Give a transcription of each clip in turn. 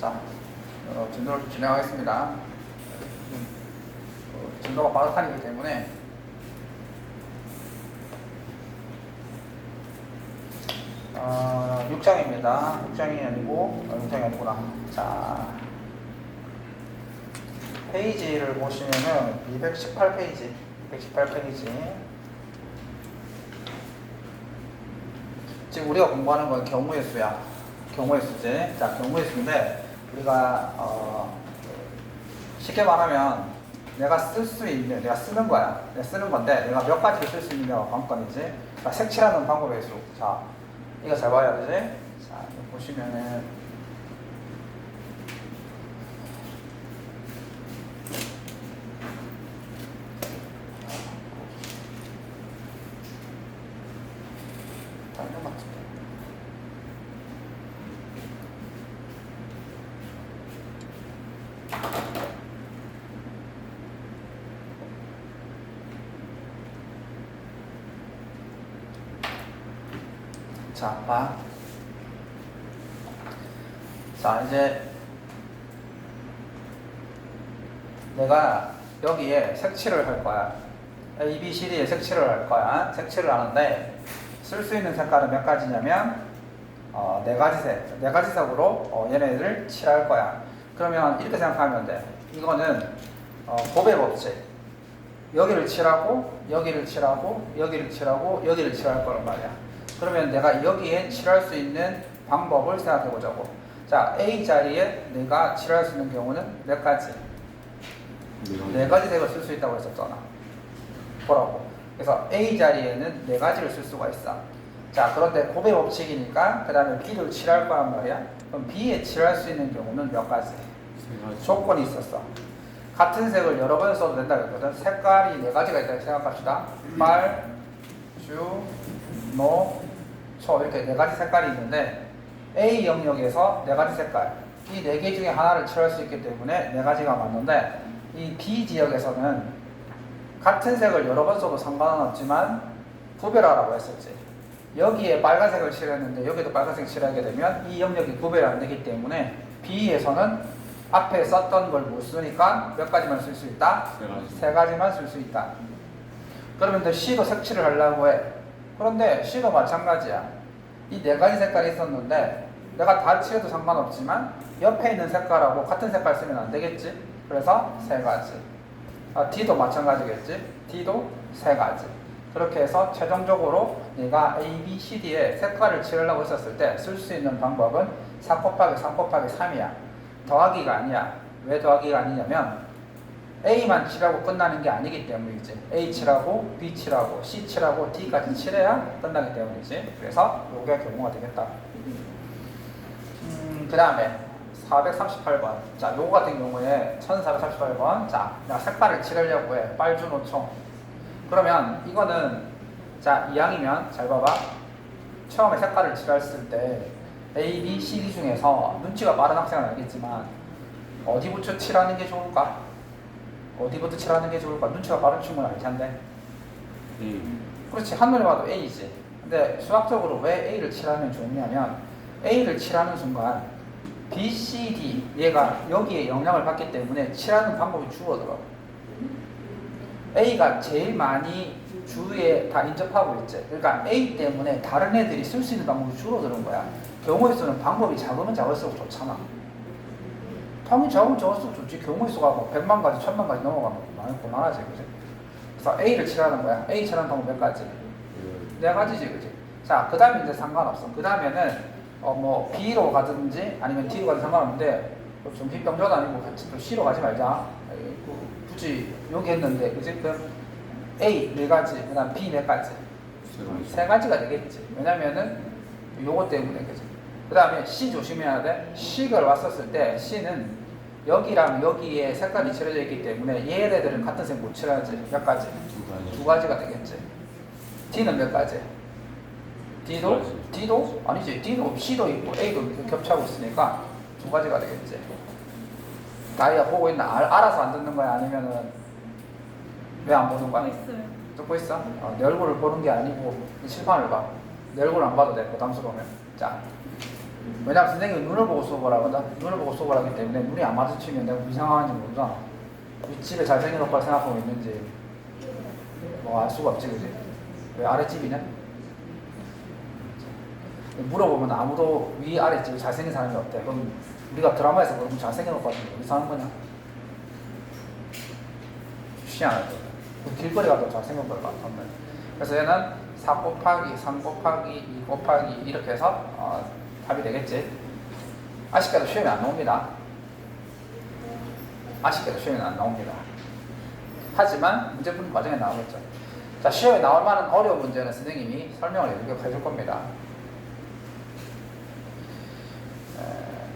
자, 진도를 좀 진행하겠습니다. 진도가 빠듯하기 때문에 어, 6장입니다. 6장이 아니고 6장이 아니구나. 자, 페이지를 보시면은 218페이지 218페이지 지금 우리가 공부하는 건 경우의 수야. 경우의 수지. 자, 경우의 수인데 우리가 쉽게 말하면 내가 쓸 수 있는, 내가 쓰는 거야. 내가 쓰는 건데 내가 몇 가지를 쓸 수 있느냐가 관건이지. 그러니까 색칠하는 방법의 수. 자, 이거 잘 봐야 되지. 자, 보시면은 자, 봐. 자, 이제 내가 여기에 색칠을 할 거야. A, B, C, D에 색칠을 할 거야. 색칠을 하는데 쓸 수 있는 색깔은 몇 가지냐면 네 가지 색. 네 가지 색으로 얘네들을 칠할 거야. 그러면 이렇게 생각하면 돼. 이거는 곱의 법칙. 여기를 칠하고 여기를 칠하고 여기를 칠하고 여기를 칠할 거란 말이야. 그러면 내가 여기에 칠할 수 있는 방법을 생각해 보자고. 자, A 자리에 내가 칠할 수 있는 경우는 몇 가지? 네 가지 색을 쓸 수 있다고 했었잖아. 보라고. 그래서 A 자리에는 네 가지를 쓸 수가 있어. 자, 그런데 곱의 법칙이니까 그 다음에 B를 칠할 거란 말이야. 그럼 B에 칠할 수 있는 경우는 몇 가지? 조건이 있었어. 같은 색을 여러 번 써도 된다고 했거든. 색깔이 네 가지가 있다고 생각합시다. 빨, 주, 노, 초 이렇게 네 가지 색깔이 있는데 A 영역에서 네 가지 색깔 이 네 개 중에 하나를 칠할 수 있기 때문에 네 가지가 맞는데 이 B 지역에서는 같은 색을 여러 번 써도 상관은 없지만 구별하라고 했었지. 여기에 빨간색을 칠했는데 여기도 빨간색 칠하게 되면 이 영역이 구별이 안 되기 때문에 B에서는 앞에 썼던 걸 못 쓰니까 몇 가지만 쓸 수 있다? 세 가지만 쓸 수 있다. 그러면 또 C도 색칠을 하려고 해. 그런데 C도 마찬가지야. 이 네 가지 색깔이 있었는데 내가 다 칠해도 상관없지만 옆에 있는 색깔하고 같은 색깔 쓰면 안 되겠지? 그래서 세 가지. D도 마찬가지겠지? D도 세 가지. 그렇게 해서 최종적으로 내가 A, B, C, D에 색깔을 칠하려고 했었을 때 쓸 수 있는 방법은 4 곱하기 3 곱하기 3이야. 더하기가 아니야. 왜 더하기가 아니냐면 A만 칠하고 끝나는 게 아니기 때문이지. A 칠하고 B 칠하고 C 칠하고 D까지 칠해야 끝나기 때문이지. 그래서 요게 경우가 되겠다. 그 다음에 438번. 자, 요거 같은 경우에 1438번. 자, 내가 색깔을 칠하려고 해. 빨주노초. 그러면 이거는 자, 이왕이면 잘 봐봐. 처음에 색깔을 칠했을 때 A, B, C, D 중에서 눈치가 빠른 학생은 알겠지만 어디부터 칠하는 게 좋을까? 어디부터 칠하는 게 좋을까? 눈치가 빠른 친구는 알 텐데. 그렇지, 한눈에 봐도 A지. 근데 수학적으로 왜 A를 칠하면 좋냐면 A를 칠하는 순간 B, C, D 얘가 여기에 영향을 받기 때문에 칠하는 방법이 줄어들어. A가 제일 많이 주위에 다 인접하고 있지. 그러니까 A 때문에 다른 애들이 쓸 수 있는 방법이 줄어드는 거야. 경우의 수는 방법이 작으면 작을수록 좋잖아. 당연히 작으면 작을수록 좋지. 경우의 수가 뭐 100만 가지, 1000만 가지 넘어가면 많이 곤란하지, 그지? 그래서 A를 칠하는 거야. A 칠하는 방법 몇 가지? 네 가지지, 그지? 자, 그 다음에 이제 상관없어. 그 다음에는 뭐 B로 가든지 아니면 D로 가든지 상관없는데 좀 B병조도 아니고 같이 또 C로 가지 말자. 굳이 여기 했는데, 그지? 그럼 A 네 가지, 그 다음 B 몇 가지? 세 가지가 되겠지. 왜냐면은 요거 때문에, 그지? 그 다음에 C 조심해야 돼. C가 왔었을 때 C는 여기랑 여기에 색깔이 칠해져 있기 때문에 얘네들은 같은 색 못 칠하지. 몇 가지? 두 가지가 되겠지. D는 몇 가지? D도? D도? 아니지. D도 C도 있고 A도 겹쳐하고 있으니까 두 가지가 되겠지. 나이가 보고 있나? 알아서 안 듣는 거야? 아니면은 왜 안 보는 거야? 듣고 있어? 내 얼굴을 보는 게 아니고 칠판을 봐. 내 얼굴 안 봐도 돼. 부담스러우면. 자, 왜냐면 선생님이 눈을 보고 수업을 하거든. 눈을 보고 수업을 하기 때문에 눈이 안 마주치면 내가 무슨 상황인지 모르잖아. 윗집에 잘생긴 오빠를 생각하고 있는지 뭐 알 수가 없지, 그지? 왜 아랫집이냐? 물어보면 아무도 위 아랫집에 잘생긴 사람이 없대. 그럼 우리가 드라마에서 보면 잘생긴 오빠 중에 어디 사는 거냐? 쉽지 않을 거야. 길거리 가도 잘생긴 걸 같았네. 그래서 얘는 4 곱하기 3 곱하기 2 곱하기 이렇게 해서 답이 되겠지. 아쉽게도 시험에 안 나옵니다. 아쉽게도 시험에 안 나옵니다. 하지만 문제 푸는 과정에 나오겠죠. 자, 시험에 나올 만한 어려운 문제는 선생님이 설명을 이렇게 해줄 겁니다.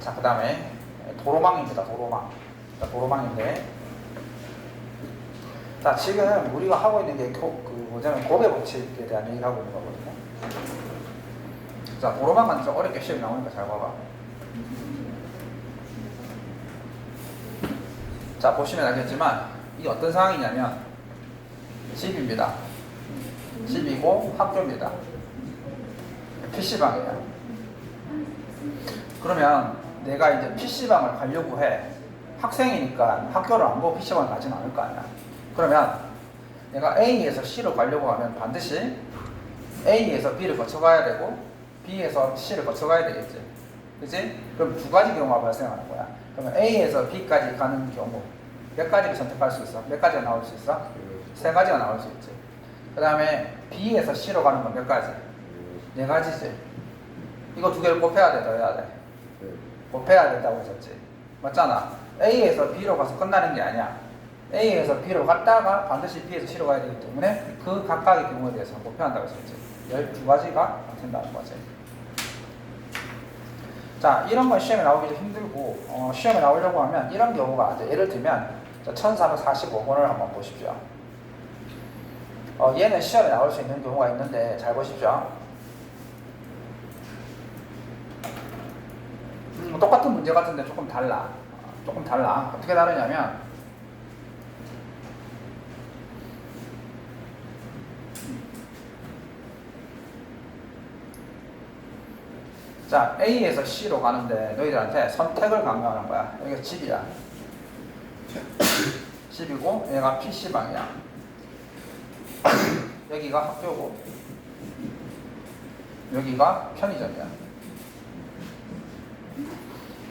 자, 그 다음에 도로망입니다. 도로망. 자, 도로망인데, 자, 지금 우리가 하고 있는 게 뭐냐면 고배 법칙에 대한 얘기를 하고 있는 거거든요. 자, 도로망은 좀 어렵게 시험에 나오니까 잘 봐봐. 자, 보시면 알겠지만 이게 어떤 상황이냐면 집입니다. 집이고 학교입니다. PC방이에요. 그러면 내가 이제 PC방을 가려고 해. 학생이니까 학교를 안 보고 PC방을 가진 않을 거 아니야. 그러면 내가 A에서 C로 가려고 하면 반드시 A에서 B를 거쳐가야 되고 B에서 C를 거쳐가야 되겠지. 그치? 그럼 두 가지 경우가 발생하는 거야. 그러면 A에서 B까지 가는 경우 몇 가지를 선택할 수 있어? 몇 가지가 나올 수 있어? 세 가지가 나올 수 있지. 그 다음에 B에서 C로 가는 건 몇 가지? 네 가지지. 이거 두 개를 곱해야 돼, 더해야 돼? 곱해야 된다고 했었지. 맞잖아. A에서 B로 가서 끝나는 게 아니야. A에서 B로 갔다가 반드시 B에서 C로 가야 되기 때문에 그 각각의 경우에 대해서 곱해야 한다고 했었지. 12가지가 된다는 거지. 자, 이런 건 시험에 나오기 좀 힘들고, 시험에 나오려고 하면 이런 경우가, 예를 들면 1445번을 한번 보십시오. 얘는 시험에 나올 수 있는 경우가 있는데 잘 보십시오. 똑같은 문제 같은데 조금 달라. 조금 달라. 어떻게 다르냐면 자, A에서 C로 가는데 너희들한테 선택을 강요하는 거야. 여기가 집이야. 집이고 얘가 PC방이야. 여기가 학교고 여기가 편의점이야.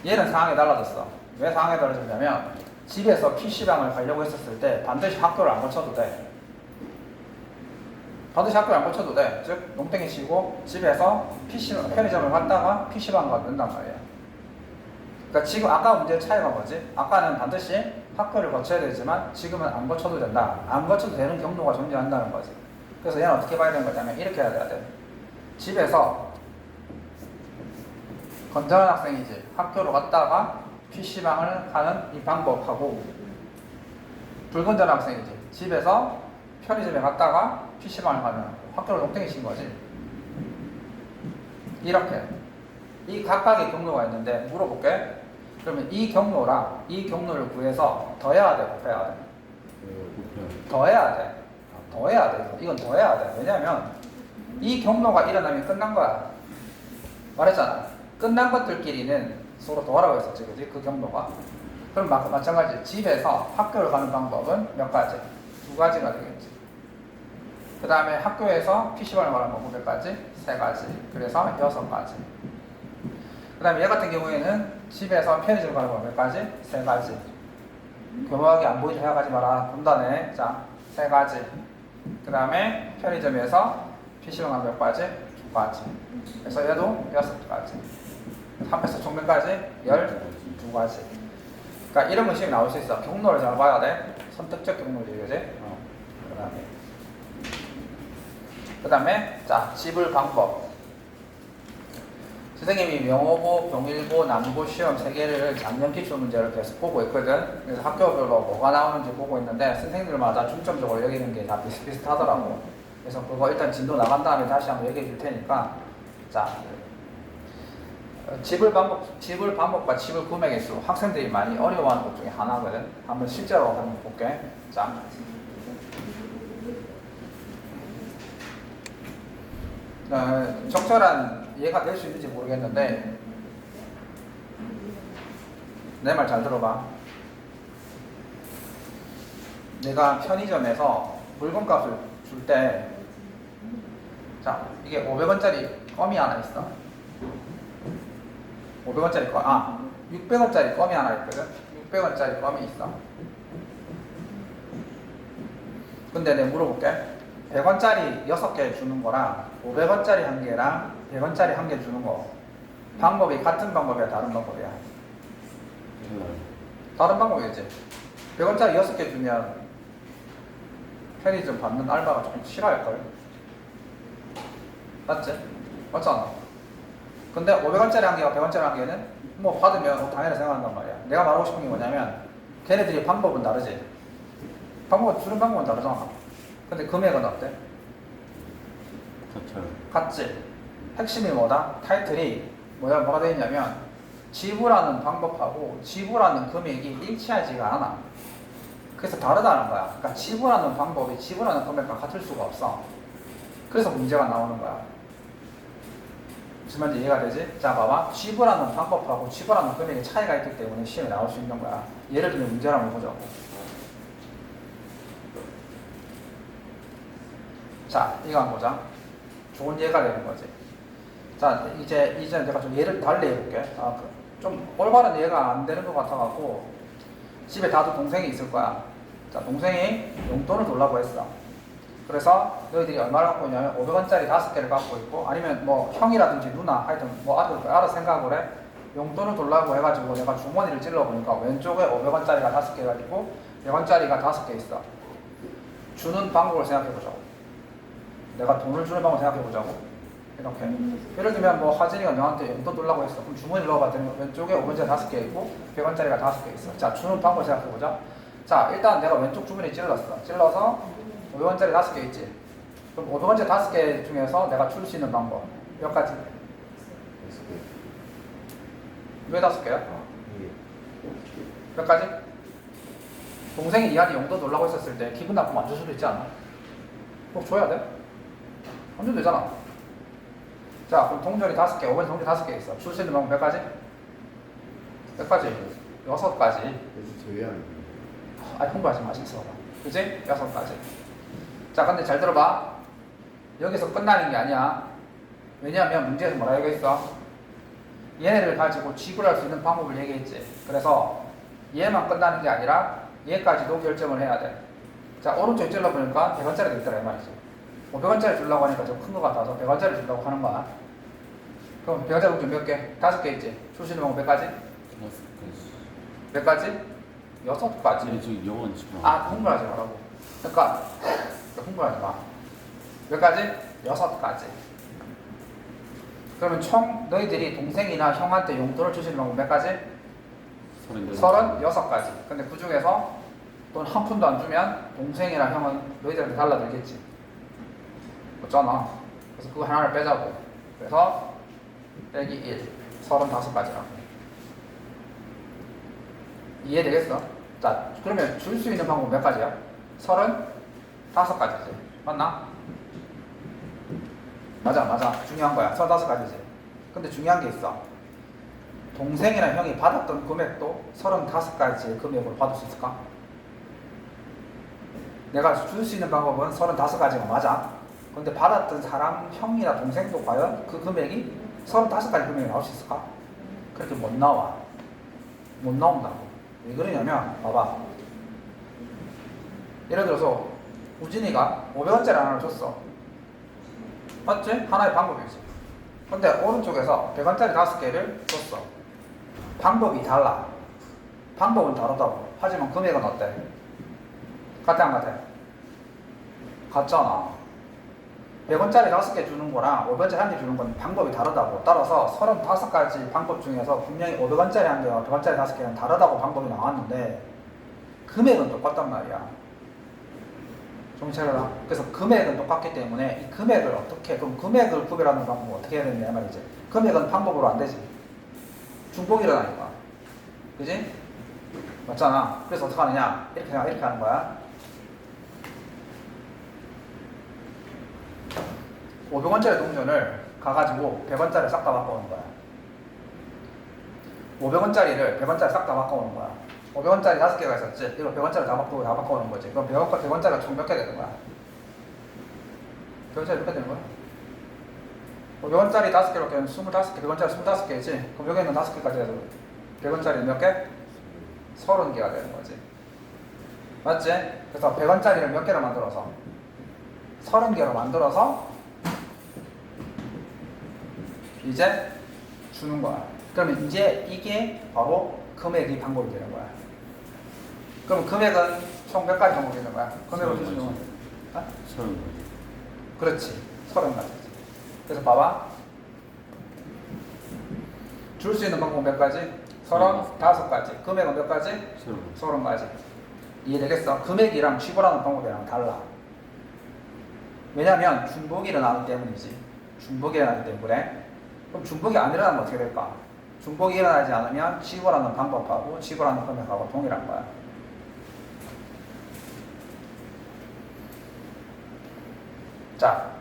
얘는 상황이 달라졌어. 왜 상황이 달라졌냐면 집에서 PC방을 가려고 했었을 때 반드시 학교를 안 거쳐도 돼. 반드시 학교를 안 거쳐도 돼. 즉 농땡이 치고 집에서 편의점을 갔다가 PC방을 가도 된단 말이야. 그러니까 지금 아까 문제의 차이가 뭐지? 아까는 반드시 학교를 거쳐야 되지만 지금은 안 거쳐도 된다. 안 거쳐도 되는 경로가 존재한다는 거지. 그래서 얘는 어떻게 봐야 되는 거냐면 이렇게 해야 돼. 집에서 건전한 학생이지. 학교로 갔다가 PC방을 가는 이 방법하고 불건전한 학생이지. 집에서 편의점에 갔다가 PC방을 가는 학교를 농땡이 친 거지. 이렇게 이 각각의 경로가 있는데 물어볼게. 그러면 이 경로랑 이 경로를 구해서 더해야 돼, 곱해야 돼? 더해야 돼. 더해야 돼. 이건 더해야 돼. 왜냐면 이 경로가 일어나면 끝난 거야. 말했잖아. 끝난 것들끼리는 서로 더하라고 했었지, 그지? 그 경로가. 그럼 마찬가지. 집에서 학교를 가는 방법은 몇 가지? 두 가지가 되겠지. 그 다음에 학교에서 PC방을 가는 방법 몇 가지? 세 가지. 그래서 6가지. 그 다음에 얘 같은 경우에는 집에서 편의점 가는 방법 몇 가지? 세 가지. 교묘하게 안 보이게 생각하지 마라. 분단에. 자, 세 가지. 그 다음에 편의점에서 PC방 가는 몇 가지? 2가지. 그래서 얘도 6가지. 합해서 총 몇 가지? 12가지. 그러니까 이런 건 시험에 나올 수 있어. 경로를 잘 봐야 돼. 선택적 경로지, 그지? 그 다음에 자, 집을 방법. 선생님이 명호고, 병일고, 남고 시험 3개를 작년 기출 문제를 계속 보고 있거든. 그래서 학교별로 뭐가 나오는지 보고 있는데 선생님들마다 중점적으로 여기는 게 다 비슷비슷하더라고. 그래서 그거 일단 진도 나간 다음에 다시 한번 얘기해 줄 테니까. 자, 집을 방법과 집을 구매 개수, 학생들이 많이 어려워하는 것 중에 하나거든. 한번 실제로 한번 볼게. 자, 적절한 이해가 될 수 있는지 모르겠는데 내 말 잘 들어봐. 내가 편의점에서 물건값을 줄 때, 자, 이게 500원짜리 껌이 하나 있어. 500원짜리 껌, 600원짜리 껌이 하나 있거든. 600원짜리 껌이 있어. 근데 내가 물어볼게. 100원짜리 6개 주는 거랑 500원짜리 1개랑 100원짜리 1개 주는 거 방법이 같은 방법이야, 다른 방법이야? 다른 방법이겠지. 100원짜리 6개 주면 편의점 받는 알바가 조금 싫어할걸? 맞지? 맞잖아. 근데 500원짜리 1개와 100원짜리 1개는 뭐 받으면 당연히 생각한단 말이야. 내가 말하고 싶은 게 뭐냐면 걔네들이 방법은 다르지. 방법은 주는 방법은 다르잖아. 근데 금액은 어때? 같지. 핵심이 뭐다? 타이틀이 뭐가 되어 있냐면 지불하는 방법하고 지불하는 금액이 일치하지가 않아. 그래서 다르다는 거야. 그러니까 지불하는 방법이 지불하는 금액과 같을 수가 없어. 그래서 문제가 나오는 거야. 무슨 말인지 이해가 되지? 자, 봐봐. 지불하는 방법하고 지불하는 금액의 차이가 있기 때문에 시험에 나올 수 있는 거야. 예를 들면 문제를 한번 보자고. 자, 이거 한번 보자. 좋은 예가 되는 거지. 자, 이제 내가 좀 예를 달리 해볼게. 좀 올바른 예가 안 되는 것 같아갖고 집에 다도 동생이 있을 거야. 자, 동생이 용돈을 달라고 했어. 그래서 너희들이 얼마를 갖고 있냐면 500원짜리 5개를 갖고 있고, 아니면 뭐 형이라든지 누나, 하여튼 뭐 알아서 생각을 해. 용돈을 달라고 해가지고 내가 주머니를 찔러보니까 왼쪽에 500원짜리가 5개가 있고 100원짜리가 5개 있어. 주는 방법을 생각해보자고. 내가 돈을 주는 방법을 생각해보자고. 이렇게. 예를 들면 뭐 하진이가 너한테 용돈 달라고 했어. 그럼 주머니 넣어봤더니 왼쪽에 500원짜리 5개 있고 100원짜리가 5개 있어. 자, 주는 방법을 생각해보자. 자, 일단 내가 왼쪽 주머니 찔렀어. 찔러서 500원짜리 5개 있지. 그럼 500원짜리 5개 중에서 내가 줄 수 있는 방법 몇 가지? 왜 5개야? 몇 가지? 동생이 니한테 용돈 달라고 했었을 때 기분 나쁘면 안 줄 수도 있지 않아? 꼭 줘야 돼? 안 줘도 되잖아. 자, 그럼 동전이 5개, 5번 동전이 5개 있어. 줄 수 있는 방법 몇 가지? 몇 가지? 6가지. 홍보하지 마, 신스러워. 그치? 6가지. 자, 근데 잘 들어봐. 여기서 끝나는 게 아니야. 왜냐하면 문제에서 뭐라 얘기했어? 얘네를 가지고 지불할 수 있는 방법을 얘기했지. 그래서 얘만 끝나는 게 아니라 얘까지도 결정을 해야 돼. 자, 오른쪽에 찔러보니까 100원짜리가 있더라, 이 말이지. 500원짜리 주려고 하니까 좀 큰 거 같아서 100원짜리 주려고 하는 거야. 그럼 100원짜리 좀 몇 개? 5개 있지. 줄 수 있는 방법 몇 가지? 몇 가지? 6가지. 네, 저 영원 지금. 흥분하지 말라고. 그러니까 흥분하지 마. 몇 가지? 6가지. 그러면 총 너희들이 동생이나 형한테 용돈을 주시는 방법 몇 가지? 36가지. 근데 그 중에서 돈 한 푼도 안 주면 동생이나 형은 너희들한테 달라들겠지. 맞잖아. 그래서 그거 하나를 빼자고. 그래서 빼기 1, 35가지라고. 이해되겠어? 자, 그러면 줄 수 있는 방법 몇 가지야? 35가지지. 맞나? 맞아. 중요한 거야. 35가지지. 근데 중요한 게 있어. 동생이나 형이 받았던 금액도 35가지의 금액으로 받을 수 있을까? 내가 줄 수 있는 방법은 35가지가 맞아. 근데 받았던 사람, 형이나 동생도 과연 그 금액이 35가지 금액이 나올 수 있을까? 그렇게 못 나와. 못 나온다고. 왜 그러냐면, 봐봐. 예를 들어서 우진이가 500원짜리 하나를 줬어. 맞지? 하나의 방법이지. 근데 오른쪽에서 100원짜리 5개를 줬어. 방법이 달라. 방법은 다르다고. 하지만 금액은 어때? 같아 안 같아? 같잖아. 100원짜리 5개 주는 거랑 500원짜리 1개 주는 건 방법이 다르다고. 따라서 35가지 방법 중에서 분명히 500원짜리 1개와 100원짜리 5개는 다르다고 방법이 나왔는데 금액은 똑같단 말이야. 정찰해라. 그래서 금액은 똑같기 때문에 이 금액을 어떻게, 그럼 금액을 구별하는 방법은 어떻게 해야 되냐 말이지. 금액은 방법으로 안 되지. 중복이라니까. 그지? 맞잖아. 그래서 어떻게 하느냐? 이렇게 하는 거야. 500원짜리 동전을 가가지고 100원짜리 싹 다 바꿔오는 거야. 500원짜리를 100원짜리 싹 다 바꿔오는 거야. 500원짜리 5개가 있었지. 이거 100원짜리 다 바꿔오는 거지. 그럼 100원짜리가 총 몇 개 되는 거야? 100원짜리 몇 개 되는 거야? 500원짜리 5개로 깨면 25개, 100원짜리 25개지. 그럼 여기는 5개까지 해서 100원짜리 몇 개? 30개가 되는 거지. 맞지? 그래서 100원짜리를 몇 개로 만들어서? 30개로 만들어서 이제 주는 거야. 그러면 이제 이게 바로 금액이 방법이 되는 거야. 그럼 금액은 총 몇 가지 방법이 되는 거야? 금액을 줄 수 있는 거야? 30가지. 그렇지. 30가지지. 그래서 봐봐. 줄 수 있는 방법 몇 가지? 35가지. 금액은 몇 가지? 30가지. 이해되겠어? 금액이랑 취급하는 방법이랑 달라. 왜냐면 중복이 일어나기 때문이지. 중복이 일어나기 때문에. 그럼 중복이 안 일어나면 어떻게 될까? 중복이 일어나지 않으면 취급하는 방법하고 취급하는 금액하고 동일한 거야. 자,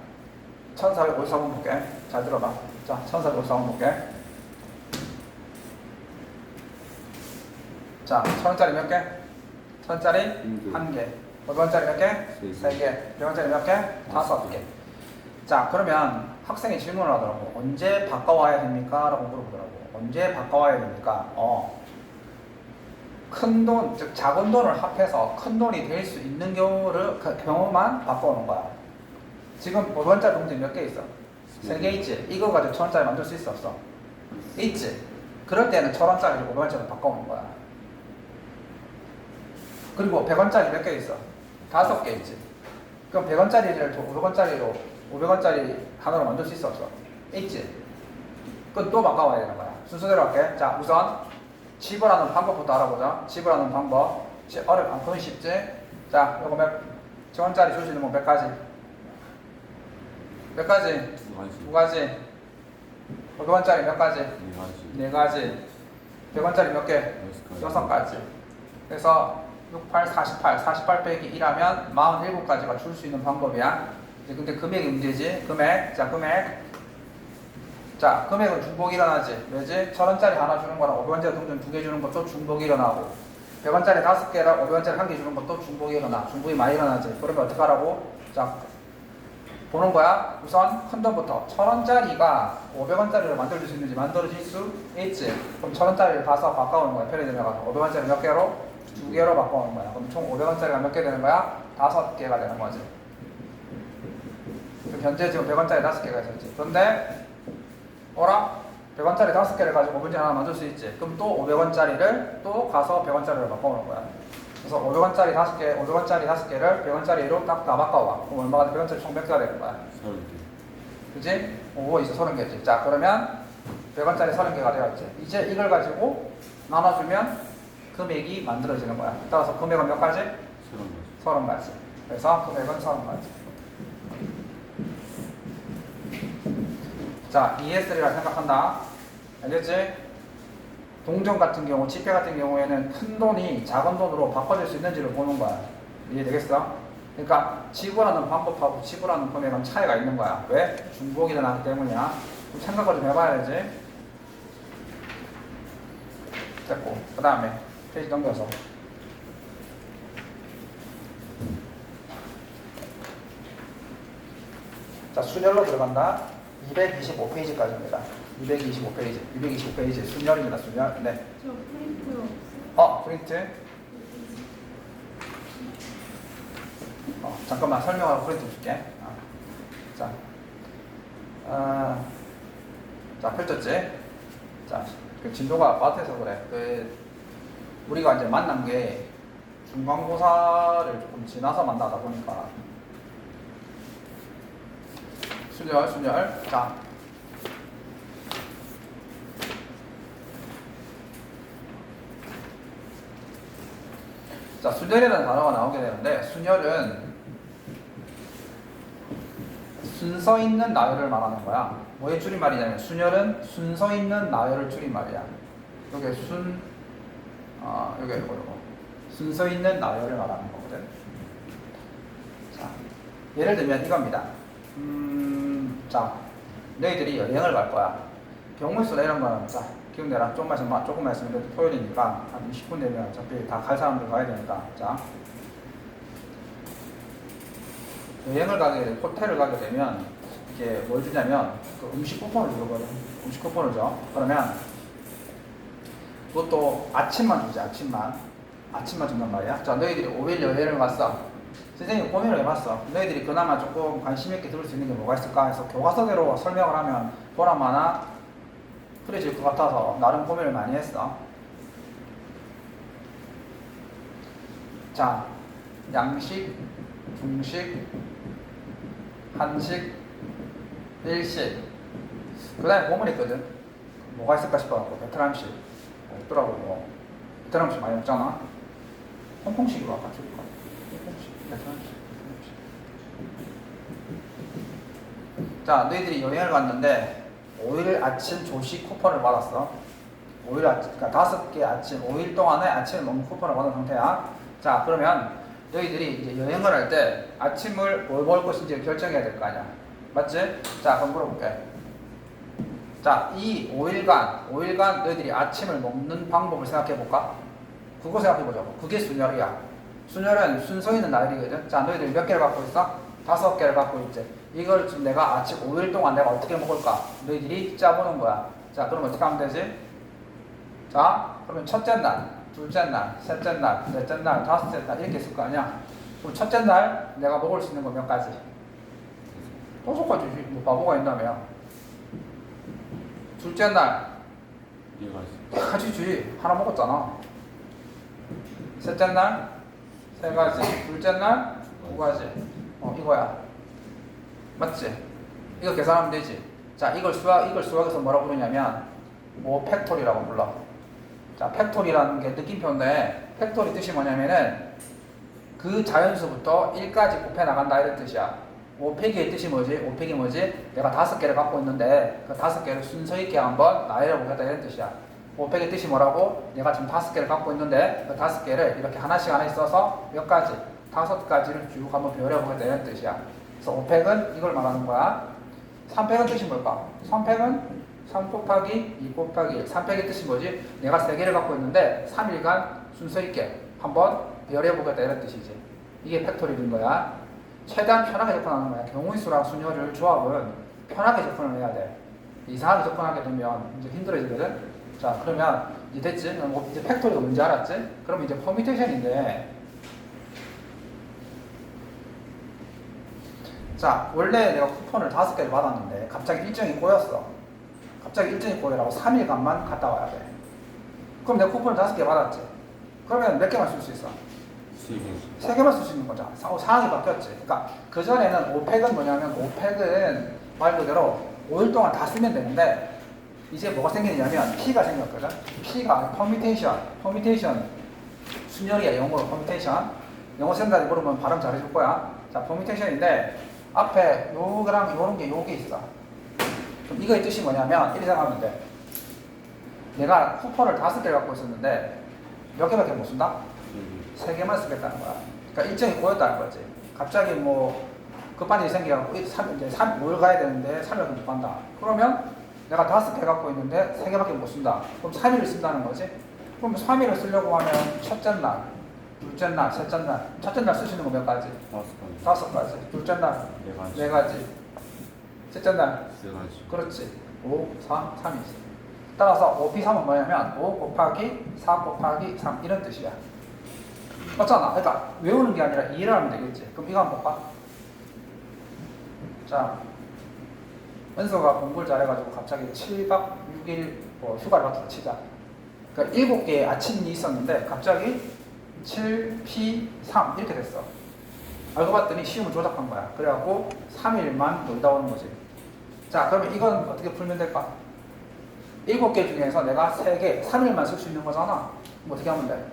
1454번 볼게. 잘 들어봐. 자, 1454번 볼게. 자, 1000원짜리 몇 개? 1000원짜리? 1개. 500원짜리 몇 개? 3개. 100원짜리 몇 개? 5개. 자, 그러면 학생이 질문을 하더라고. 언제 바꿔와야 됩니까? 라고 물어보더라고. 언제 바꿔와야 됩니까? 큰 돈, 즉 작은 돈을 합해서 큰 돈이 될 수 있는 경우만 바꿔오는 거야. 지금 500원짜리 동전 몇 개 있어? 3개 있지? 이거 가지고 1000원짜리 만들 수 있어 없어? 있지? 그럴 때는 1000원짜리를 500원짜리로 바꿔오는 거야. 그리고 100원짜리 몇 개 있어? 5개 있지? 그럼 100원짜리를 500원짜리 하나로 만들 수 있어 없어? 있지? 그건 또 바꿔와야 되는 거야. 순서대로 할게. 자, 우선 지불하는 방법부터 알아보자. 지불하는 방법. 그건 쉽지? 자, 이거 1000원짜리 줄 수 있는 거 몇 가지? 몇 가지? 두 가지. 500원짜리 몇 가지? 네 가지. 100원짜리 몇 개? 6가지. 그래서 6, 8, 48 빼기 1하면 47가지가 줄 수 있는 방법이야. 근데 금액이 문제지. 금액. 자, 금액. 자, 금액은 중복이 일어나지. 왜지? 1000원짜리 하나 주는 거랑 500원짜리 동전 2개 주는 것도 중복이 일어나고 100원짜리 5개랑 500원짜리 1개 주는 것도 중복이 일어나. 중복이 많이 일어나지. 그러면 어떡하라고? 자, 보는 거야. 우선 큰 돈부터 1000원짜리가 500원짜리로 만들어질 수 있는지 만들어질 수 있지. 그럼 1000원짜리를 가서 바꿔오는 거야. 편의점에 가서 500원짜리 몇 개로? 2개로 바꿔오는 거야. 그럼 총 500원짜리가 몇 개 되는 거야? 5개가 되는 거지. 현재 지금 100원짜리 5개가 있었지. 그런데 100원짜리 5개를 가지고 문제 하나 만들 수 있지. 그럼 또 500원짜리를 또 가서 100원짜리로 바꿔오는 거야. 그래서 500원짜리 5개, 500원짜리 5개를 100원짜리로 딱 다 바꿔와. 그럼 얼마가 돼? 100원짜리 총 몇 개가 되는 거야? 30개. 그지? 오, 이제 30개지. 자, 그러면 100원짜리 30개가 되었지. 이제 이걸 가지고 나눠주면 금액이 만들어지는 거야. 따라서 금액은 몇 가지? 30가지. 그래서 금액은 30가지. 자, ESL이라 생각한다. 알겠지? 동전 같은 경우, 지폐 같은 경우에는 큰 돈이 작은 돈으로 바꿔질 수 있는지를 보는 거야. 이해되겠어? 그러니까 지불하는 방법하고 지불하는 금액은 차이가 있는 거야. 왜? 중복이 일어나기 때문이야. 좀 생각을 좀 해봐야지. 됐고, 그 다음에 페이지 넘겨서. 자, 순열로 들어간다. 225페이지까지입니다. 225페이지. 225페이지. 순열입니다. 순열. 네. 저 프린트요. 프린트. 잠깐만 설명하고 프린트 줄게. 자, 자 펼쳤지. 자, 그 진도가 빠듯해서 그래. 우리가 이제 만난 게 중간고사를 조금 지나서 만나다 보니까 순열. 자, 순열이라는 단어가 나오게 되는데, 순열은 순서 있는 나열을 말하는 거야. 뭐의 줄임말이냐면, 순열은 순서 있는 나열을 줄임말이야. 요게 요게 이거. 순서 있는 나열을 말하는 거거든. 자, 예를 들면 이겁니다. 자, 너희들이 여행을 갈 거야. 경물수나 이런 거는, 자, 기운 내라. 조금만 있으면 그래도 토요일이니까 한 20분 되면 어차피 다 갈 사람들 가야 되니까. 자, 여행을 가게 되면, 호텔을 가게 되면 이게 뭘 주냐면 그 음식 쿠폰을 주거든. 음식 쿠폰을 줘. 그러면 그것도 아침만 주지. 아침만 준단 말이야. 자, 너희들이 5일 여행을 갔어. 선생님이 고민을 해봤어. 너희들이 그나마 조금 관심 있게 들을 수 있는 게 뭐가 있을까 해서 교과서대로 설명을 하면 보나마나 풀어질 것 같아서 나름 고민을 많이 했어. 자, 양식, 중식, 한식, 일식. 그 다음에 고민이 있거든. 뭐가 있을까 싶어갖고 베트남식 없더라고. 뭐 베트남식 많이 먹잖아. 홍콩식으로 아까 줄까? 홍콩식, 베트남식. 자, 너희들이 여행을 갔는데 5일 아침 조식 쿠폰을 받았어. 5일 아침, 그러니까 5개 아침, 5일 동안에 아침을 먹는 쿠폰을 받은 상태야. 자, 그러면 너희들이 이제 여행을 할 때 아침을 뭘 먹을 것인지 결정해야 될 거 아니야. 맞지? 자, 그럼 물어볼게. 자, 이 5일간 너희들이 아침을 먹는 방법을 생각해 볼까? 그거 생각해 보자고. 그게 순열이야. 순열은 순서 있는 날이거든. 자, 너희들 몇 개를 갖고 있어? 5개를 갖고 있지. 이걸 지금 내가 아침 5일 동안 내가 어떻게 먹을까? 너희들이 짜보는 거야. 자, 그럼 어떻게 하면 되지? 자, 그러면 첫째 날, 둘째 날, 셋째 날, 넷째 날, 다섯째 날 이렇게 있을 거 아니야? 그럼 첫째 날 내가 먹을 수 있는 거 몇 가지? 5가지지. 뭐 바보가 있다며. 둘째 날, 이해가 있어. 가지지. 하나 먹었잖아. 셋째 날, 3가지. 둘째 날, 2가지. 이거야. 맞지? 이거 계산하면 되지. 자, 이걸 수학에서 뭐라고 부르냐면 5팩토리라고 불러. 자, 팩토리라는 게 느낌표인데 팩토리 뜻이 뭐냐면은 그 자연수부터 1까지 곱해 나간다 이런 뜻이야. 5팩의 뜻이 뭐지? 5팩이 뭐지? 내가 5개를 갖고 있는데 그 5개를 순서 있게 한번 나열해 보겠다 이런 뜻이야. 5팩의 뜻이 뭐라고? 내가 지금 5개를 갖고 있는데 그 5개를 이렇게 하나씩 써서 몇 가지? 5가지를 쭉 한번 배열해 보겠다 이런 뜻이야. 그래서 5팩은 이걸 말하는 거야. 3팩은 뜻이 뭘까? 3팩은 3 곱하기 2 곱하기 1. 3팩의 뜻이 뭐지? 내가 3개를 갖고 있는데 3일간 순서 있게 한번 배열해 보겠다 이런 뜻이지. 이게 팩토리인 거야. 최대한 편하게 접근하는 거야. 경우수랑 순열을 조합은 편하게 접근을 해야 돼. 이상하게 접근하게 되면 이제 힘들어지거든. 자, 그러면 이제 됐지? 이제 팩토리가 뭔지 알았지? 그럼 이제 퍼뮤테이션인데, 자, 원래 내가 쿠폰을 5개를 받았는데 갑자기 일정이 꼬였어. 갑자기 일정이 꼬여라고 3일간만 갔다 와야 돼. 그럼 내가 쿠폰을 5개 받았지. 그러면 몇 개만 쓸 수 있어? 3개만 쓸 수 있는 거잖아. 상황이 바뀌었지. 그러니까 그전에는 5팩은 뭐냐면 5팩은 말 그대로 5일 동안 다 쓰면 되는데 이제 뭐가 생기냐면 P가 생겼거든. P가 퍼뮤테이션 순열이야. 영어로 퍼뮤테이션. 영어 쌤들한테 물으면 발음 잘해줄 거야. 자, 퍼뮤테이션인데 앞에 요거랑 요런 게 요게 있어. 그럼 이거의 뜻이 뭐냐면 이렇게 생각하면 돼. 내가 쿠폰을 5개를 갖고 있었는데 몇 개밖에 못 쓴다? 3개만 쓰겠다는 거야. 그러니까 일정이 꼬였다는 거지. 갑자기 뭐 급한 일이 생겨갖고 이제 5일 가야 되는데 3일밖에 못 간다. 그러면 내가 5개 갖고 있는데 3개밖에 못 쓴다. 그럼 3일을 쓴다는 거지. 그럼 3일을 쓰려고 하면 첫째 날, 둘째 날, 셋째 날. 첫째 날 쓸 수 있는 거 몇 가지? 5가지. 둘째 날 4가지. 셋째 날 3가지. 그렇지. 5, 4, 3이지. 따라서 5P3은 뭐냐면 5 곱하기 4 곱하기 3 이런 뜻이야. 맞잖아. 그러니까 외우는 게 아니라 이해를 하면 되겠지. 그럼 이거 한번 볼까? 자, 은서가 공부를 잘해가지고 갑자기 7박 6일 휴가를 받았다 치자. 그러니까 7개의 아침이 있었는데 갑자기 7P3 이렇게 됐어. 알고 봤더니 시험을 조작한 거야. 그래갖고 3일만 놀다 오는 거지. 자, 그러면 이건 어떻게 풀면 될까? 7개 중에서 내가 3개, 3일만 쓸 수 있는 거잖아. 그럼 어떻게 하면 돼?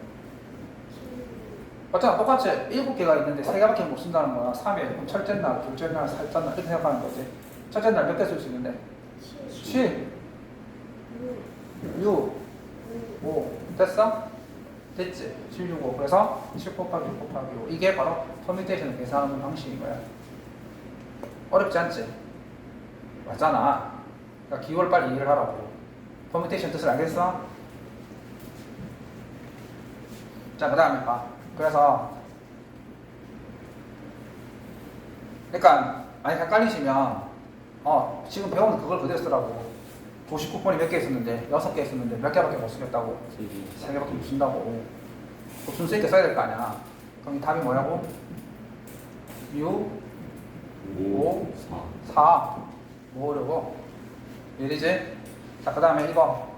맞잖아. 똑같이 7개가 있는데 3개밖에 못 쓴다는 거야. 3일. 그럼 첫째 날, 둘째 날, 셋째 날 이렇게 생각하는 거지. 첫째 날 몇 개 쓸 수 있는데? 7, 6, 5. 됐어? 됐지? 7, 6, 5. 그래서 7 곱하기 6 곱하기 5. 이게 바로 퍼뮤테이션을 계산하는 방식인 거야. 어렵지 않지? 맞잖아. 그러니까 기호를 빨리 이해를 하라고. 퍼뮤테이션 뜻을 알겠어? 자, 그 다음에 봐. 그래서 그러니까 만약 헷갈리시면 지금 배우는 그걸 그대로 쓰라고. 조식 쿠폰이 몇 개 있었는데 6개 있었는데 몇 개밖에 못 쓰겠다고? 3개밖에 못 쓴다고. 그 순서 있게 써야 될 거 아니야. 그럼 이 답이 뭐라고? 6, 5, 4. 뭐 어려워? 이리지? 자, 그 다음에 이거.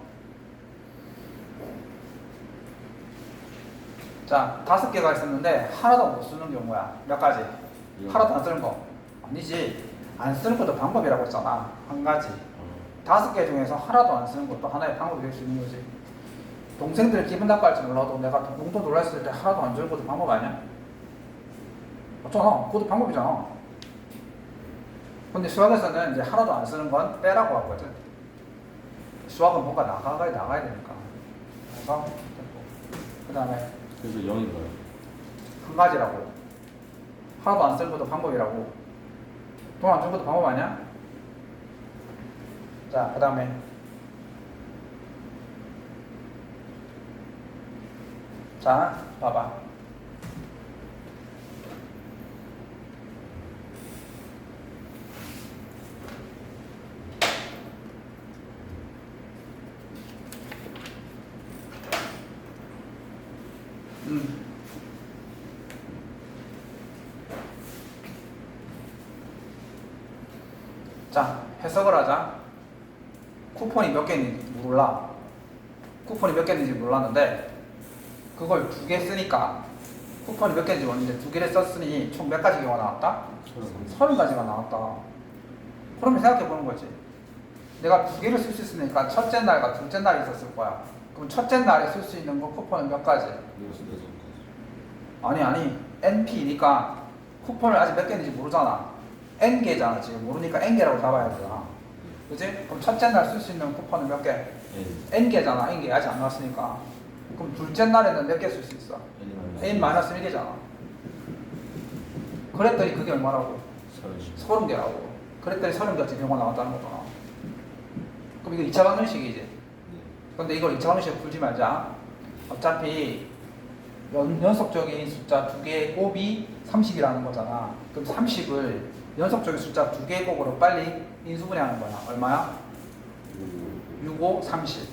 자, 5개가 있었는데 하나도 못 쓰는 경우야. 몇 가지? 하나도 안 쓰는 거. 아니지. 안 쓰는 것도 방법이라고 했잖아. 한 가지. 5개 중에서 하나도 안 쓰는 것도 하나의 방법이 될 수 있는 거지. 동생들 기분 나빠할지 몰라도 내가 용돈 놀랐을 때 하나도 안 주는 것도 방법 아니야? 맞잖아. 그것도 방법이잖아. 근데 수학에서는 이제 하나도 안 쓰는 건 빼라고 하거든. 수학은 뭔가 나가야 되니까. 그래서 그 다음에 그래서 0인가요? 한 가지라고. 하나도 안 쓰는 것도 방법이라고. 돈 안 주는 것도 방법 아니야? 자, 그 다음에 자, 봐봐. 자, 해석을 하자. 쿠폰이 몇 개 있는지 몰라. 쿠폰이 몇 개 있는지 몰랐는데 그걸 2개 쓰니까 쿠폰이 몇 개인지 모르는데 2개를 썼으니 총 몇 가지 경우가 나왔다? 30가지가 나왔다. 그러면 생각해 보는 거지. 내가 2개를 쓸 수 있으니까 첫째 날과 둘째 날이 있었을 거야. 그럼 첫째 날에 쓸 수 있는 거 쿠폰은 몇 가지? 아니 NP니까 쿠폰을 아직 몇 개인지 모르잖아. N개잖아. 지금 모르니까 N개라고 잡아야 되잖아. 그치? 그럼 첫째 날 쓸 수 있는 쿠폰은 몇 개? N개잖아. N개 아직 안 나왔으니까. 그럼 둘째 날에는 몇 개 쓸 수 있어? N-1개잖아. 그랬더니 그게 얼마라고? 30개라고. 그랬더니 30개짜리 경우가 나왔다는 거잖아. 그럼 이거 2차 방정식이지? 근데 이걸 2차 방정식 풀지 말자. 어차피 연속적인 숫자 2개의 곱이 30이라는 거잖아. 그럼 30을 연속적인 숫자 2개의 곱으로 빨리 인수분해하는 거야. 얼마야? 6, 5, 30.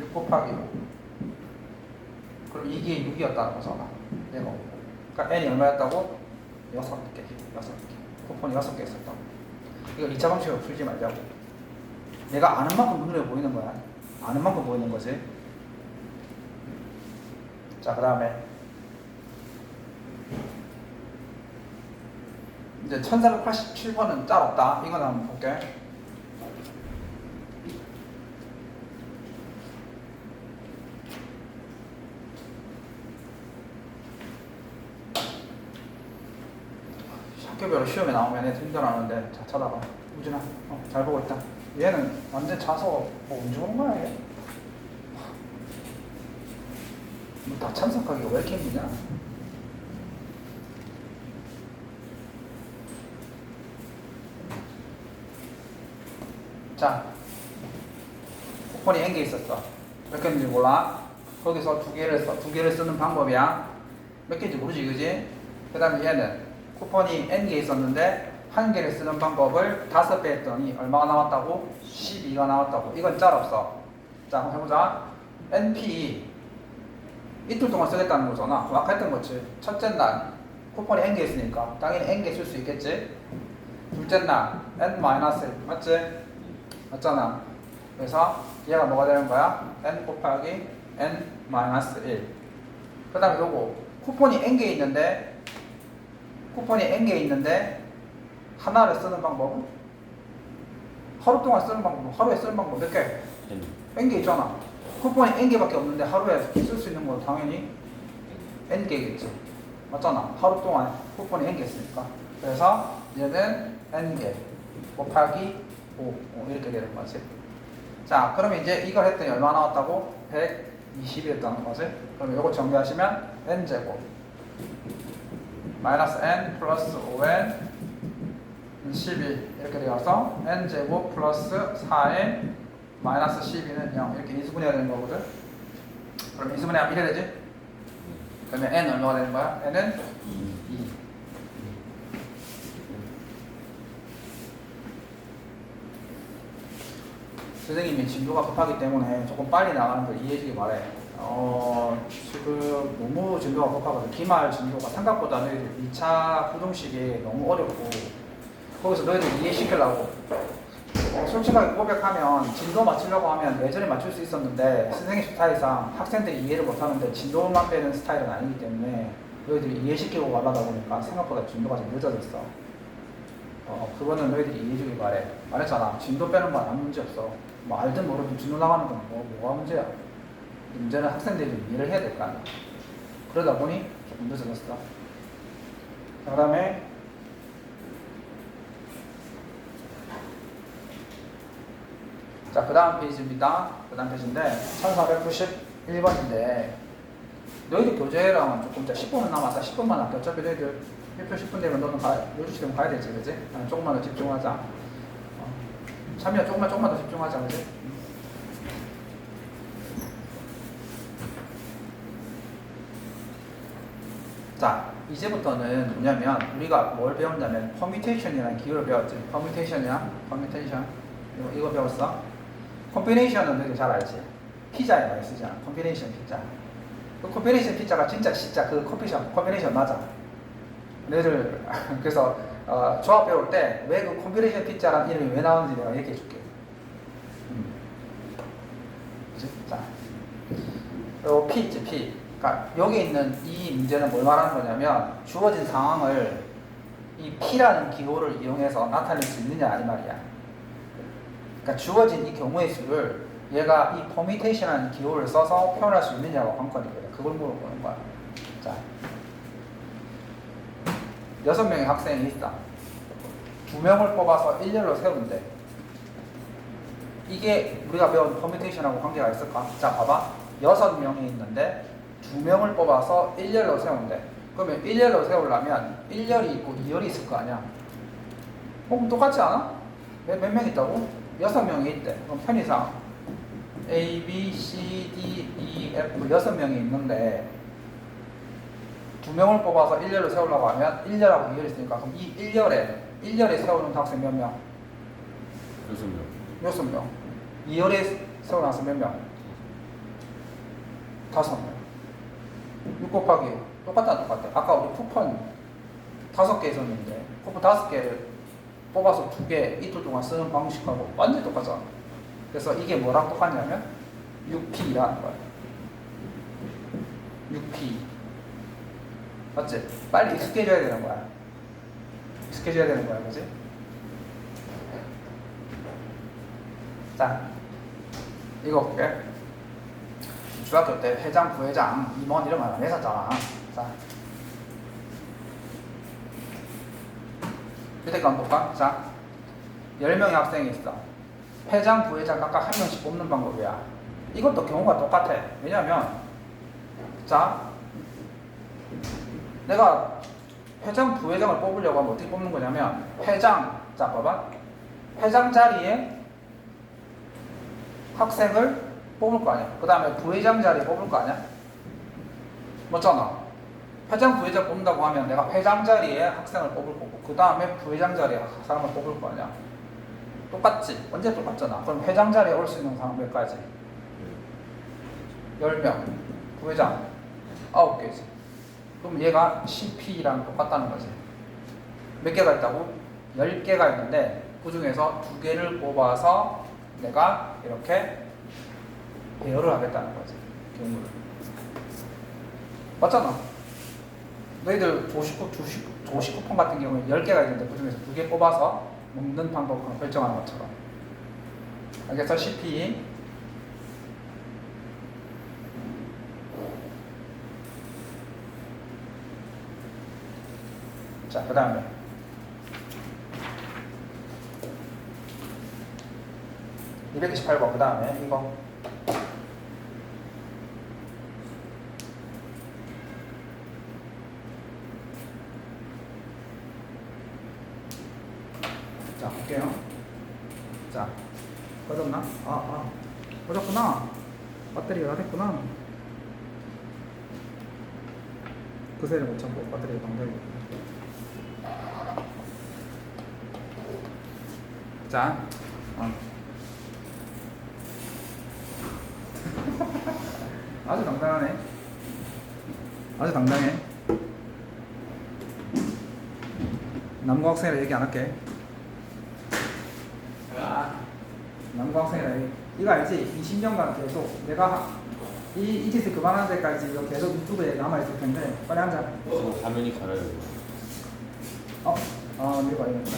6 곱하기 5. 그럼 이게 6이었다는 거잖아. 얘가 5. 그러니까 n이 얼마였다고? 6개. 쿠폰이 6개 있었다고. 이거 2차 방식으로 풀지 말자고. 내가 아는 만큼 눈에 보이는 거야. 아는 만큼 보이는 거지. 자, 그 다음에 이제 1487번은 짤 없다. 이건 한번 볼게. 학교별로 시험에 나오면 애들 힘들어하는데. 자, 쳐다봐. 우진아, 잘 보고 있다. 얘는 완전 자서 뭐 언제 오는 거야 얘? 뭐 다 참석하기가 왜 이렇게 힘드냐? 자, 쿠폰이 N개 있었어. 몇 개인지 몰라. 거기서 2개를 쓰는 방법이야. 몇 개인지 모르지, 그지? 그 다음에 얘는 쿠폰이 N개 있었는데 1개를 쓰는 방법을 5배 했더니 얼마가 나왔다고? 12가 나왔다고. 이건 짤 없어. 자, 한번 해보자. NP 이틀 동안 쓰겠다는 거잖아. 아까 했던 거지. 첫째 날 쿠폰이 N개 있으니까 당연히 N개 쓸 수 있겠지. 둘째 날 N-1 맞지? 맞잖아. 그래서 얘가 뭐가 되는 거야? N 곱하기 N-1. 그 다음에 요거 쿠폰이 N개 있는데 하나를 쓰는 방법은? 하루 동안 쓰는 방법, 하루에 쓰는 방법 몇 개? N개 있잖아. 쿠폰이 N개밖에 없는데 하루에 쓸 수 있는 건 당연히 N개겠지. 맞잖아. 하루 동안 쿠폰이 N개 있으니까. 그래서 얘는 N개 곱하기 5 이렇게 되는 거지. 자, 그러면 이제 이걸 했더니 얼마 나왔다고? 120이었다는 거지. 그럼 이거 정리하시면 N제곱 마이너스 N 플러스 5N 12 이렇게 되어서 N제곱 플러스 4N 마이너스 12는 0 이렇게 인수분해가 되는 거거든. 그럼 인수분해하면 1이 되지? 그러면 n 얼마가 되는 거야? n은 2. 선생님이 진도가 급하기 때문에 조금 빨리 나가는 걸 이해해주기 바래. 지금 너무 진도가 급하거든. 기말 진도가 생각보다 너희들 2차 부동식이 너무 어렵고, 거기서 너희들 이해시키려고 솔직하게 고백하면 진도 맞추려고 하면 예전에 맞출 수 있었는데 선생님 스타일상 학생들이 이해를 못하는데 진도만 빼는 스타일은 아니기 때문에 너희들이 이해시키고 말하다 보니까 생각보다 진도가 좀 늦어졌어. 그거는 너희들이 이해해주길 바래. 말했잖아. 진도 빼는 건 아무 문제 없어. 뭐 알든 모르든 진도 나가는 건 뭐가 문제야. 문제는 학생들이 이해를 해야 될 거 아니야. 그러다 보니 조금 늦어졌어. 그 다음에 자, 그 다음 페이지입니다. 그 다음 페이지인데 1491번인데 너희들 교재랑 조금 이제 10분은 남았다. 10분만 할게. 어차피 너희들 1표 10분 되면 너는 요주시 되면 가야 되지, 그지? 조금만 더 집중하자. 참여 조금만 더 집중하자, 그지? 자, 이제부터는 뭐냐면 우리가 뭘 배웠냐면 퍼뮤테이션이라는 기호를 배웠지. 퍼뮤테이션 이거 배웠어? 콤비네이션은 너희들 잘 알지? 피자에 많이 쓰잖아. 콤비네이션 피자. 그 콤비네이션 피자가 진짜 그 콤비네이션 맞아. 너희들 그래서 조합 배울 때 왜 그 콤비네이션 피자라는 이름이 왜 나오는지 내가 얘기해 줄게. 그치? 자, 요 P 있지, P. 그러니까 여기 있는 이 문제는 뭘 말하는 거냐면 주어진 상황을 이 P라는 기호를 이용해서 나타낼 수 있느냐 이 말이야. 그러니까 주어진 이 경우의 수를 얘가 이 퍼미테이션이라는 기호를 써서 표현할 수 있느냐고 관건이거든. 그걸 물어보는 거야. 자, 6명의 학생이 있다. 2명을 뽑아서 일렬로 세우는데 이게 우리가 배운 퍼미테이션하고 관계가 있을까? 자, 봐봐. 6명이 있는데 2명을 뽑아서 일렬로 세우는데 그러면 일렬로 세우려면 1열이 있고 2열이 있을 거 아니야. 그럼 똑같지 않아? 몇 명 있다고? 6명이 있대. 그럼 편의상 A, B, C, D, E, F 6명이 있는데 2명을 뽑아서 1열을 세우려고 하면 1열하고 2열이 있으니까 그럼 이 1열에 세우는 학생 몇 명? 6명. 6명. 2열에 세우는 학생 몇 명? 5명. 6 곱하기 6. 똑같다. 아까 우리 쿠폰 5개 있었는데 쿠폰 5개를 뽑아서 2개 이틀 동안 쓰는 방식하고 완전히 똑같잖아. 그래서 이게 뭐랑 똑같냐면 6P라는 거야. 6P. 맞지? 빨리 익숙해져야 되는 거야. 그지? 자, 이거 볼게. 중학교 때 회장, 부회장, 임원 이런 말 안 했었잖아. 자, 밑에 거 한번 볼까? 자, 10명의 학생이 있어. 회장, 부회장 각각 한 명씩 뽑는 방법이야. 이것도 경우가 똑같아. 왜냐면, 자, 내가 회장, 부회장을 뽑으려고 하면 어떻게 뽑는 거냐면, 회장, 자, 봐봐. 회장 자리에 학생을 뽑을 거 아니야. 그 다음에 부회장 자리에 뽑을 거 아니야. 맞잖아. 회장, 부회장 뽑는다고 하면 내가 회장 자리에 학생을 뽑을 거고 그 다음에 부회장 자리에 사람을 뽑을 거 아니야. 똑같지? 언제 똑같잖아. 그럼 회장 자리에 올 수 있는 사람 몇 가지? 10명. 부회장 9개지. 그럼 얘가 CP랑 똑같다는 거지. 몇 개가 있다고? 10개가 있는데 그 중에서 2개를 뽑아서 내가 이렇게 배열을 하겠다는 거지. 경우를. 맞잖아. 너희들 조식 쿠폰 같은 경우는 10개가 있는데 그 중에서 2개 뽑아서 먹는 방법을 결정하는 것처럼. 알겠어? CP. 자, 그 다음에 228번 그 다음에 이거 자, 볼게요. 자, 꺼졌나? 됐구나. 배터리가 다 됐구나. 그새를 못 참고 배터리가 방전이 됐구나. 자, 아주 당당하네. 아주 당당해. 남고 학생이라 얘기 안 할게. 남고 학생이라 얘기. 이거 알지? 20년간 계속 내가 이 짓을 그만하는 데까지 이거 계속 유튜브에 남아있을 텐데 빨리 앉아. 저 화면이 가려요. 이거 봐야겠다.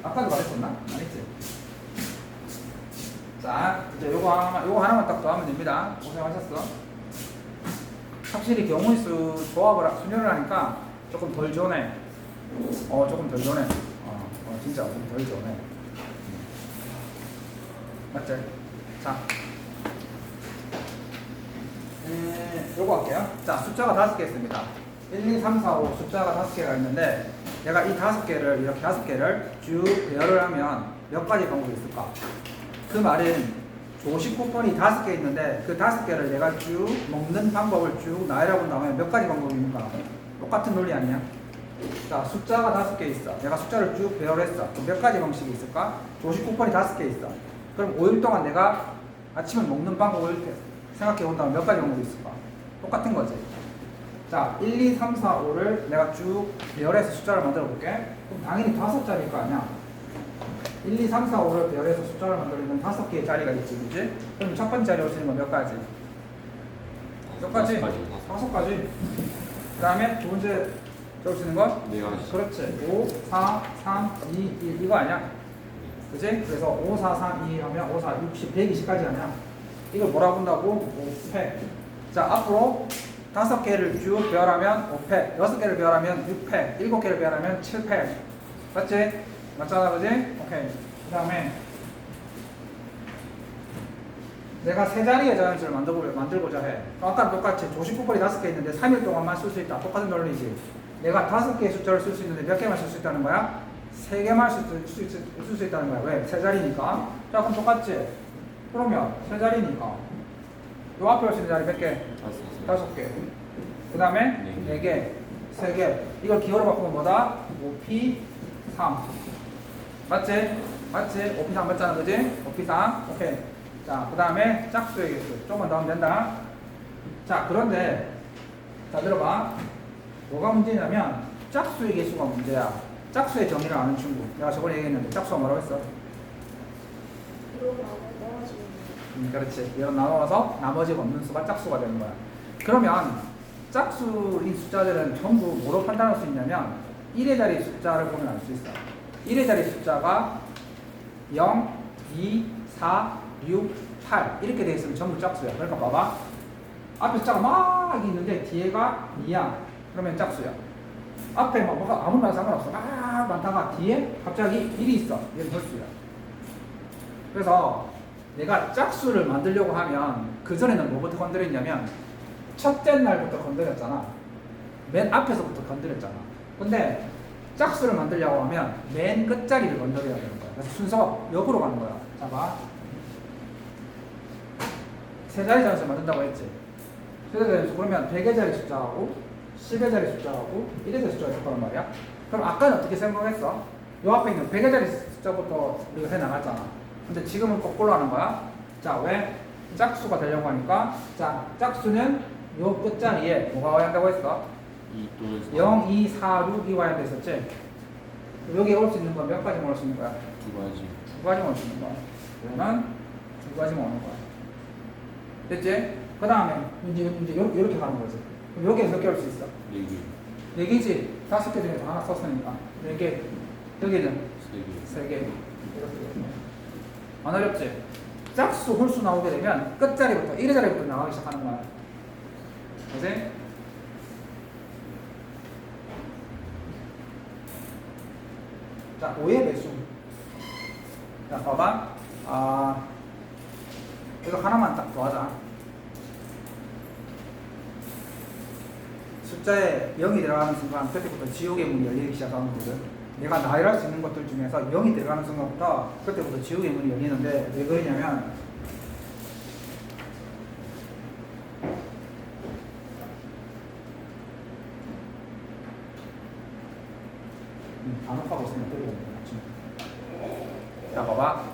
아까도 말했었나? 안 했지? 자, 이제 요거 하나만 딱 더 하면 됩니다. 고생하셨어. 확실히 경우수 조합을 순열을 하니까 조금 덜 좋네. 조금 덜 좋네. 진짜 좀 덜 좋네. 맞지? 자, 요거 할게요. 자, 숫자가 5개 있습니다. 1, 2, 3, 4, 5 숫자가 5개가 있는데 내가 이 5개를 이렇게 5개를 쭉 배열을 하면 몇 가지 방법이 있을까? 그 말은 조식 쿠폰이 5개 있는데 그 5개를 내가 쭉 먹는 방법을 쭉 나열해 본다면 몇 가지 방법이 있는가? 똑같은 논리 아니야? 자, 숫자가 5개 있어. 내가 숫자를 쭉 배열했어. 그럼 몇 가지 방식이 있을까? 조식 쿠폰이 5개 있어. 그럼 5일 동안 내가 아침에 먹는 방법을 생각해 본다면 몇 가지 방법이 있을까? 똑같은 거지. 자, 1, 2, 3, 4, 5를 내가 쭉 배열해서 숫자를 만들어 볼게. 그럼 당연히 5자리일 거 아니야. 1, 2, 3, 4, 5를 배열해서 숫자를 만들면 5개의 자리가 있지, 그지? 그럼 첫 번째 자리 올 수 있는 건 몇 가지? 몇 가지? 5가지. 그 다음에 두 번째 올 수 있는 건? 4가지. 그렇지. 5, 4, 3, 2, 1 이거 아니야? 그지? 그래서 5, 4, 3, 2 하면 5, 4, 60, 120까지 아니야? 이걸 뭐라고 본다고? 5팩. 자, 앞으로 5개를 쭉 배열하면 5팩, 6개를 배열하면 6팩, 7개를 배열하면 7팩. 맞지? 맞잖아, 그지? 오케이. 그 다음에 내가 세 자리의 자연수를 만들고자 해. 아까랑 똑같이 조식 쿠폰이 5개 있는데 3일 동안만 쓸 수 있다. 똑같은 논리지. 내가 5개의 숫자를 쓸 수 있는데 몇 개만 쓸 수 있다는 거야? 3개만 쓸 수 있다는 거야. 왜? 세 자리니까. 자, 그럼 똑같지? 그러면 세 자리니까 요 앞에 올 수 있는 자리 몇 개? 5개. 그 다음에 4개, 3개. 이걸 기호로 바꾸면 뭐다? 5P3. 맞지? 맞지? 5P3 맞잖아, 그지? 5P3. 오케이. 자, 그 다음에 짝수의 개수. 조금만 더 하면 된다. 자, 그런데, 자, 들어봐. 뭐가 문제냐면, 짝수의 개수가 문제야. 짝수의 정의를 아는 친구. 내가 저번에 얘기했는데, 짝수가 뭐라고 했어? 그렇지. 이런 나눠서 나머지가 없는 수가 짝수가 되는 거야. 그러면 짝수인 숫자들은 전부 뭐로 판단할 수 있냐면 1의 자리 숫자를 보면 알 수 있어. 1의 자리 숫자가 0, 2, 4, 6, 8 이렇게 돼 있으면 전부 짝수야. 그러니까 봐봐. 앞에 숫자가 막 있는데 뒤에가 2야. 그러면 짝수야. 앞에 막 뭐가 아무나 상관없어. 막 많다가 뒤에 갑자기 1이 있어. 얘는 홀수야. 그래서 내가 짝수를 만들려고 하면 그전에는 뭐부터 건드렸냐면 첫째 날부터 건드렸잖아. 맨 앞에서부터 건드렸잖아. 근데 짝수를 만들려고 하면 맨 끝자리를 건드려야 되는 거야. 그래서 순서가 역으로 가는 거야. 자, 봐. 세 자리 자연수 만든다고 했지. 세 자리 자연수 그러면 100의 자리 숫자하고 10의 자리 숫자하고 1의 자리 숫자가 있을 거란 말이야. 그럼 아까는 어떻게 생각했어? 요 앞에 있는 100의 자리 숫자부터 우리가 해나갔잖아. 근데 지금은 거꾸로 하는 거야. 자, 왜? 짝수가 되려고 하니까 자, 짝수는 요 끝자리에 뭐가 와야 한다고 했어? 0, 2, 4, 6이 와야 됐었지? 여기에 올 수 있는 건 몇 가지만 올 수 있는 거야? 2가지. 2가지만 올 수 있는 거야. 그러면 2가지만 오는 거야. 됐지? 그 다음에 이제 이렇게 가는 거지. 그럼 여기에 몇 개 올 수 있어? 4개. 4개지? 5개 중에서 하나 썼으니까 4개. 여기는 3개. 3개. 이렇게. 안 어렵지? 짝수, 홀수 나오게 되면 끝자리부터 1의 자리부터 나가기 시작하는 거야. 그치? 자, 5의 배수. 자, 봐봐. 이거 하나만 딱 더 하자. 숫자에 0이 들어가는 순간 그때부터 지옥의 문이 열리기 시작하는 거거든. 내가 나열할 수 있는 것들 중에서 0이 들어가는 순간부터 그때부터 지우개 문이 열리는데 왜 그러냐면 반복하고 있으면 어떻게 됩니까? 자 봐봐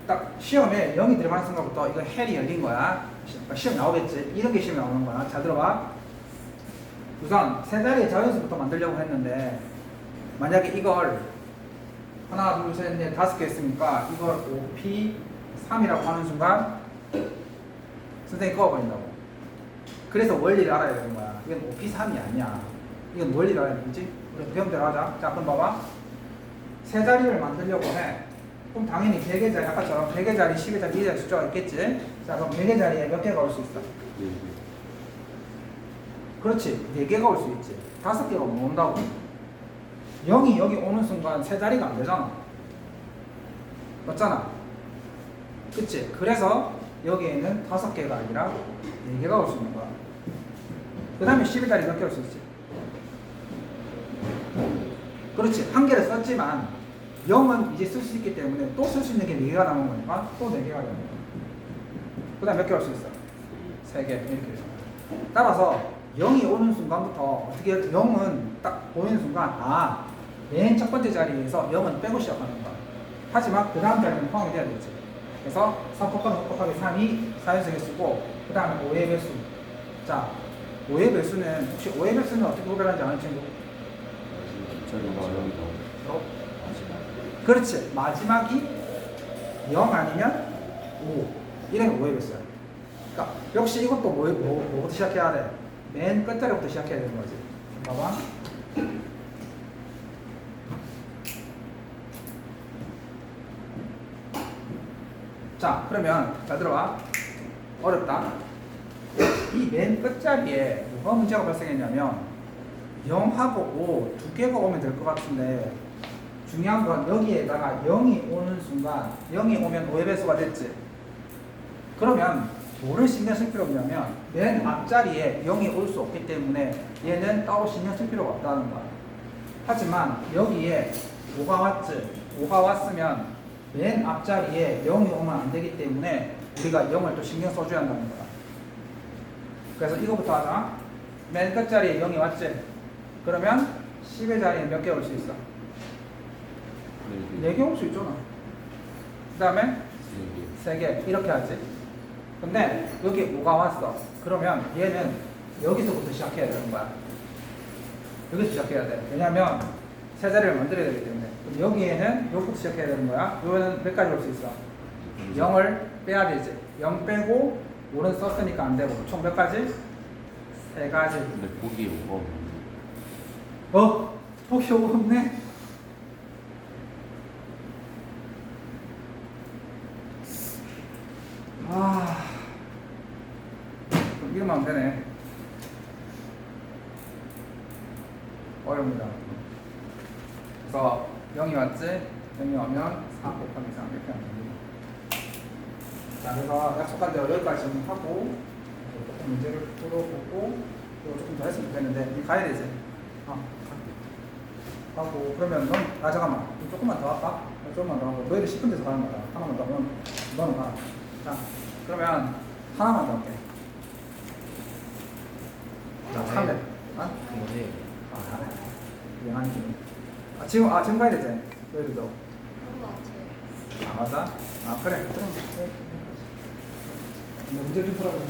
딱 시험에 0이 들어가는 순간부터 이거 헬이 열린 거야. 시험 나오겠지. 이런 게 시험에 나오는 거야. 자 들어봐. 우선 세 자리의 자연수부터 만들려고 했는데 만약에 이걸 하나 둘셋넷 다섯 개 했으니까 이걸 5p3이라고 하는 순간 선생님이 꺼버린다고. 그래서 원리를 알아야 되는 거야. 이건 5p3이 아니야. 이건 원리를 알아야 되겠지? 우리 배움대로 하자. 자 그럼 봐봐. 세 자리를 만들려고 해. 그럼 당연히 100의 자리, 아까처럼 100의 자리, 10의 자리, 2의 자리 숫자가 있겠지? 자, 그럼 100의 자리에 몇 개가 올 수 있어? 네. 그렇지. 4개가 올 수 있지. 5개가 못 온다고. 0이 여기 오는 순간 세 자리가 안 되잖아. 맞잖아. 그치? 그래서 여기에는 5개가 아니라 4개가 올 수 있는 거야. 그 다음에 10의 자리 몇 개 올 수 있지? 그렇지. 한 개를 썼지만 0은 이제 쓸 수 있기 때문에 또 쓸 수 있는 게 4개가 남은 거니까 또 4개가 되는 거야. 그 다음에 몇 개 올 수 있어? 3개. 이렇게 돼서. 따라서 0이 오는 순간부터 어떻게 0은 딱 보이는 순간 맨 첫 번째 자리에서 0은 빼고 시작하는 거야. 하지만 그 다음 자리는 포함이 돼야 되지. 그래서 3 곱하기 5 곱하기 3이 4연속에 쓰고 그 다음에 5의 배수. 자, 5의 배수는 혹시 5의 배수는 어떻게 구별하는지 아는 친구? 자리가 0이 나오고 그렇지. 마지막이 0 아니면 5. 이런 5의 배수야. 그러니까 역시 이것도 뭐부터 시작해야 돼? 맨 끝자리부터 시작해야 되는 거지. 봐봐. 자, 그러면 잘 들어봐. 어렵다. 이 맨 끝자리에 뭐가 문제가 발생했냐면 0하고 5 두 개가 오면 될 것 같은데 중요한 건 여기에다가 0이 오는 순간 0이 오면 5의 배수가 됐지. 그러면 뭐를 신경 쓸 필요 없냐면 맨 앞자리에 0이 올 수 없기 때문에 얘는 따로 신경 쓸 필요가 없다는 거야. 하지만 여기에 5가 왔지. 5가 왔으면 맨 앞자리에 0이 오면 안 되기 때문에 우리가 0을 또 신경 써줘야 한다는 거야. 그래서 이거부터 하자. 맨 끝자리에 0이 왔지. 그러면 10의 자리에 몇 개 올 수 있어? 4개 올 수 있잖아. 그 다음에 3개 이렇게 하지. 근데 여기 5가 왔어. 그러면 얘는 여기서부터 시작해야 되는 거야. 여기서 시작해야 돼. 왜냐면 세 자리를 만들어야 되기 때문에. 그럼 여기에는 여기부터 시작해야 되는 거야. 이거는 몇 가지 올 수 있어? 0을 빼야 되지. 0 빼고 5는 썼으니까 안 되고 총 몇 가지? 3가지. 근데 보기 5가 보기 5가 없네. 그럼 이러면 안 되네. 어렵니다. 그래서 0이 왔지? 0이 오면 4 곱하기 3 이렇게 하면 됩니다. 자, 그래서 약속한 대로 여기까지 정리하고 조금 문제를 풀어보고 그리고 조금 더 했으면 좋겠는데 니 가야 되지? 하고 그러면 넌 잠깐만 조금만 더 할까? 조금만 더 하고 너희들 10분 돼서 가는 거다. 하나만 더 하면 너는 가. 자, 그러면 하나만 더 할게. 자, 300. 뭐지? 미안하지. 지금 가야 되지? 너희들도. 맞아? 그래. 그럼 문제 좀 풀어보자.